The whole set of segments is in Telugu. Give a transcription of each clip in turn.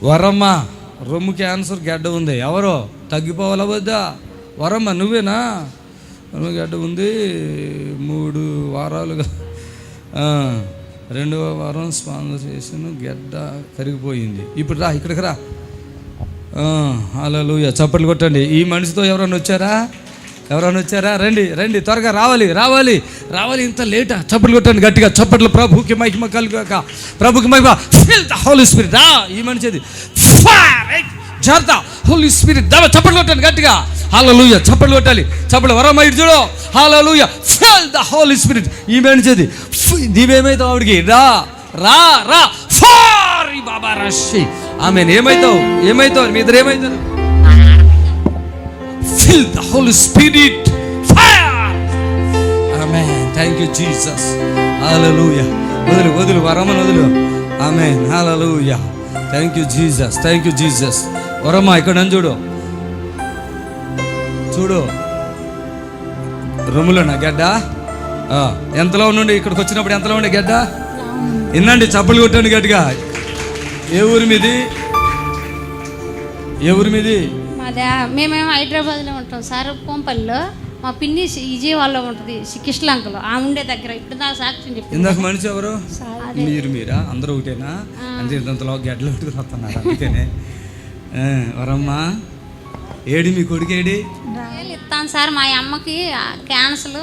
వరమ్మ రొమ్ము క్యాన్సర్ గడ్డ ఉంది. ఎవరో తగ్గిపోవాలా వద్దా? వరమ్మ నువ్వేనా? రొమ్ము గడ్డ ఉంది 3 వారాలుగా, 2వ వారం స్పాన్సర్ చేసాను, గడ్డ కరిగిపోయింది. ఇప్పుడు రా, ఇక్కడికి రా. హల్లెలూయా, చప్పట్లు కొట్టండి. ఈ మనిషితో ఎవరైనా వచ్చారా? రండి రండి, త్వరగా రావాలి. ఇంత లేటా? చప్పట్లు కొట్టండి గట్టిగా, చప్పట్లు. ప్రభుకి మహిమ కలుగాక, ప్రభుకి మహిమ. Feel the holy spirit. ఈ మనిషిది జాగ్రత్త, హోలీ స్పిరిట్. చప్పట్లు కొట్టండి గట్టిగా. హల్లెలూయా, చప్పట్లు కొట్టాలి. చప్పట్లు. వరమ్మ ఇటు చూడు. హల్లెలూయా, ఫీల్ ద హోలీ స్పిరిట్. ఈ మనిషిది. నీవేమైతావు? ఆవిడికి రా ఫారీ బాబా రషి. ఆమె ఏమైతావు? మీ ఇద్దరు ఏమైతారు? Fill the Holy Spirit, fire. Amen. Thank you Jesus. Hallelujah. వదులు వరమ్మను వదులు. Amen. Hallelujah. Thank you Jesus. Varamma ఇక్కడ చూడు. రొమ్ములోనా గడ్డ? ఎంతలో ఉండి ఇక్కడికి వచ్చినప్పుడు ఎంతలో ఉండే గడ్డ? వినండి, చప్పలు కొట్టండి గట్టిగా. ఏ ఊరి మీది? మేమేమో హైదరాబాద్లో ఉంటాం సార్, కోంపల్లిలో. మా పిన్ని విజయవాడలో ఉంటుంది, కిష్లంకలో. ఆ ఉండే దగ్గర ఇప్పుడు నాకు సాక్ష్యం చెప్పి. ఇందాక మనిషి ఎవరు? మీరా? అందరూ ఒకటేనా? అంటే ఇంతలో గడ్డలు పెట్టుకుని వస్తున్నారు అందుకనే. వరమ్మ ఏడి మీ కొడుకేడి? ఇస్తాను సార్. మా అమ్మకి క్యాన్సర్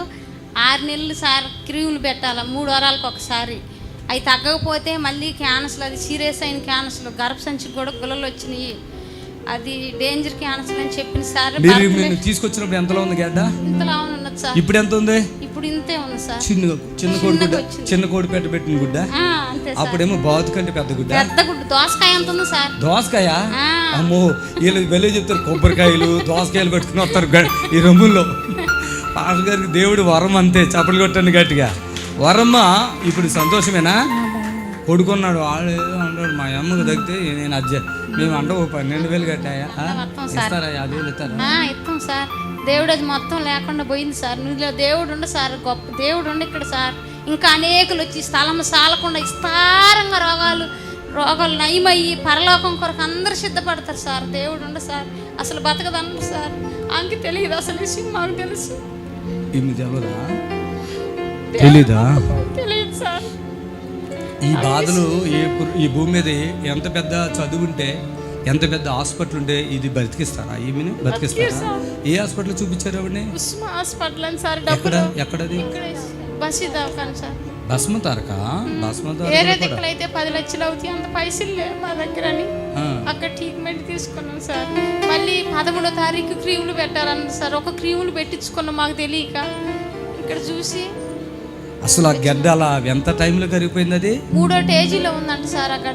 6 నెలలు సార్, క్రీములు పెట్టాలి 3 వారాలకు ఒకసారి. అవి తగ్గకపోతే మళ్ళీ క్యాన్సర్, అది సీరియస్ అయిన క్యాన్సర్. గర్భసంచి కూడా గుల్లలు వచ్చినాయి. అది డేంజర్ క్యాన్సర్ అని చెప్పిన సార్. తీసుకొచ్చినప్పుడు ఎంతలో ఉంది గడ్డ? ఇంతలా ఉన్నది సార్. ఇప్పుడు ఎంత ఉంది? ఇప్పుడు ఇంతే ఉంది సార్. చిన్న కోడి పెట్టిన గుడ్డ. అప్పుడేమో బాతు కంటే పెద్ద గుడ్డ. దోసకాయ ఎంత ఉంది సార్? దోసకాయ? అమ్మో, వీళ్ళు వెళ్ళే చెప్తారు కొబ్బరికాయలు దోసకాయలు పెట్టుకుని వస్తారు ఈ రొమ్ముల్లో. పాస్టర్ గారికి దేవుడు వరం అంతే. చప్పట్లు కొట్టండి గట్టిగా. వరమ్మ ఇప్పుడు సంతోషమేనా? కొడుకున్నాడు, వాడు ఏదో అన్నాడు, మా అమ్మకు తగ్గితే నేను మేము 12,000 కట్టాయా? ఇస్తారా? 50,000 ఇస్తారా? ఇస్తాం సార్. దేవుడు అది మొత్తం లేకుండా పోయింది సార్. నువ్వు దేవుడు ఉండు సార్, గొప్ప దేవుడు ఉండి ఇక్కడ సార్. ఇంకా అనేకులు వచ్చి స్థలం సాలకుండా విస్తారంగా రోగాలు నయమయ్యి పరలోకం కొరకు అందరు సిద్ధపడతారు సార్. దేవుడు ఉండు సార్. అసలు బతకదన్నారు సార్. ఆమెకి తెలియదు అసలు విషయం, మాకు తెలుసు. తెలియదు సార్. ఈ బాధలు ఈ భూమి మీద ఎంత పెద్ద చదువుంటే, ఎంత పెద్ద హాస్పిటల్ ఉంటే ఇది బతికిస్తారా? ఈమెను బతికిస్తారా? ఏ హాస్పిటల్ చూపించారు ఆవిడని? హాస్పిటల్ అని సార్. ఎక్కడది? భస్మతారక. వేరే దగ్గరైతే 10 లక్షలు అవుతాయి, అంత పైసలు లేవు మా దగ్గర అని అక్కడ ట్రీట్మెంట్ తీసుకున్నాం సార్. మళ్ళీ 13వ తారీఖు క్రీములు పెట్టాలన్నారు సార్. ఒక క్రీములు పెట్టించుకున్నాం మాకు తెలియక. ఇక్కడ చూసి అసలు ఆ గడ్డ అలా ఎంత టైంలో కరిగిపోయింది? అది 3వ స్టేజీలో ఉందంట సార్. అక్కడ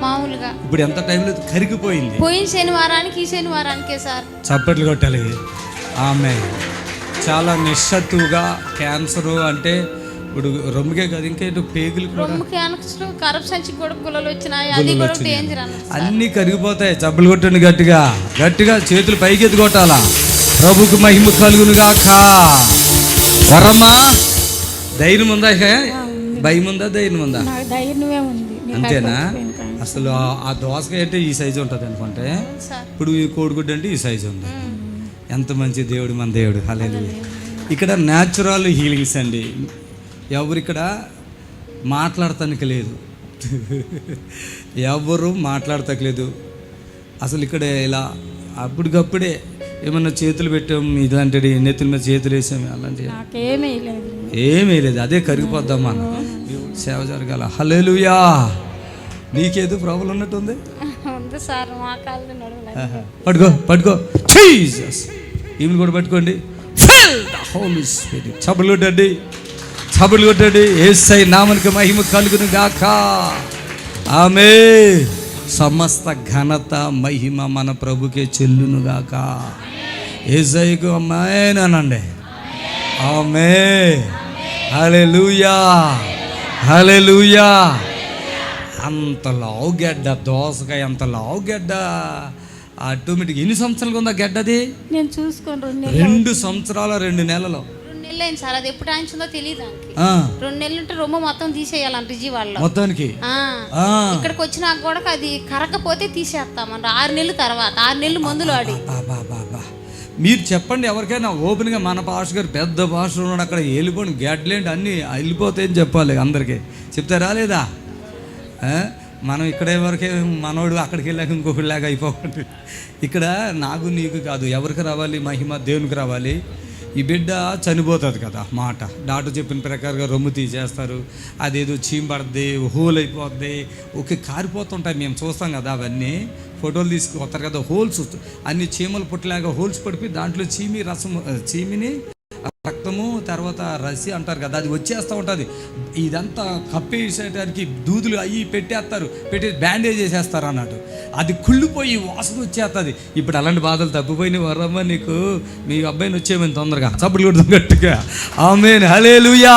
మామూలుగా ఇప్పుడు ఎంత టైంలో కరిగిపోయింది? పోయిన శనివారానికి ఈ శనివారానికే సార్. చప్పట్లు కొట్టాలి. ఆమె చాలా నిశ్శత్తుగా క్యాన్సర్ అంటే ఇప్పుడు రొమ్ముకే కాదు, ఇంకా పేగులు కూడా, రొమ్ము క్యాన్సర్, గర్భసంచి కూడా గుల్లలు వచ్చినాయి. అది కూడా డేంజర్ అన్న. అన్నీ కరిగిపోతాయి. చప్పట్లు కొట్టండి గట్టిగా చేతులు పైకెత్తి కొట్టాలా. ప్రభుకు మహిమ కలుగును గాక. వరమ్మా ధైర్యం ఉందా? భయం ఉందా? ధైర్యం ఉందా? అంతేనా? అసలు ఆ దోసకాయ అంటే ఈ సైజు ఉంటుంది అనుకుంటే, ఇప్పుడు ఈ కోడిగుడ్డు అంటే ఈ సైజు ఉంది. ఎంత మంచి దేవుడు మన దేవుడు. హల్లెలూయా. ఇక్కడ న్యాచురల్ హీలింగ్స్ అండి. ఎవరు ఇక్కడ మాట్లాడటానికి లేదు, ఎవరు మాట్లాడతలేదు. అసలు ఇక్కడ ఇలా అప్పటికప్పుడే ఏమన్నా చేతులు పెట్టాం, ఇలాంటి నెత్తుల మీద చేతులు వేసాము, అలాంటివి ఏమీ లేదు. అదే కరిగిపోద్దాం మనం. సేవ జరగాల. హల్లెలూయా. నీకేదో ప్రాబ్లం ఉన్నట్టుంది. పట్టుకో జీసస్. ఈమెను కూడా పట్టుకోండి. హోలీ స్పిరిట్. చప్పట్లు కొట్టండి. యేసయ్య నామమునకు మహిమ కలుగును గాక. ఆమేన్. సమస్త ఘనత మహిమ మన ప్రభుకే చెల్లును గాక. యేసయ్యకు ఆమేన్ అనండి. ఆమేన్. హల్లెలూయా. అంత లావు గడ్డ దోసకాయ, అంత లావు గడ్డ ఆటోమేటిక్. ఎన్ని సంవత్సరాలుగా ఉందా గడ్డ? అది నేను చూసుకోండి 2 సంవత్సరాల 2 నెలలు. నెలలు అయింది సార్, అది ఎప్పుడు ఆయించిందో తెలియదు దానికి. ఆ, 2 నెలలు ఉంటే రొమ్ము మొత్తం తీసేయాలంట విజయవాడలో. మొత్తానికి ఇక్కడికి వచ్చినాక కూడా అది కరగపోతే తీసేస్తామంట 6 నెలల తర్వాత. 6 నెలలు మందులు ఆడి. మీరు చెప్పండి ఎవరికైనా ఓపెన్గా, మన పాస్టర్ గారు పెద్ద పాస్టర్ ఉన్నాడు అక్కడ, వెళ్ళిపోండి గడ్లేంటి అన్నీ వెళ్ళిపోతాయని చెప్పాలి అందరికీ. చెప్తారా లేదా? మనం ఇక్కడే వరకే మనోడు అక్కడికి వెళ్ళాక ఇంకొకటిలాగా అయిపోకండి. ఇక్కడ నాకు నీకు కాదు, ఎవరికి రావాలి మహిమ? దేవునికి రావాలి. ఈ బిడ్డ చనిపోతుంది కదా మాట, డాక్టర్ చెప్పిన ప్రకారంగా రొమ్ము తీసేస్తారు, అదేదో చీంపడుద్ది, హోల్ అయిపోద్ది, ఓకే కారిపోతుంటాయి. మేము చూస్తాం కదా అవన్నీ, ఫోటోలు తీసుకుపోతారు కదా, హోల్స్ అన్ని చీమలు పుట్టలాగా హోల్స్ పడిపోయి దాంట్లో చీమి రసం, చీమిని రక్తము తర్వాత రసి అంటారు కదా, అది వచ్చేస్తూ ఉంటుంది. ఇదంతా కప్పేసేటానికి దూదులు అయ్యి పెట్టేస్తారు, పెట్టి బ్యాండేజ్ చేసేస్తారు అన్నట్టు. అది కుళ్ళిపోయి వాసన వచ్చేస్తుంది. ఇప్పుడు అలాంటి బాధలు తప్పిపోయినాయి వరమ్మ నీకు. మీ అబ్బాయిని వచ్చేమని తొందరగా చప్పుడు కొడుతుంది గట్టిగా. ఆమేన్, హల్లెలూయా.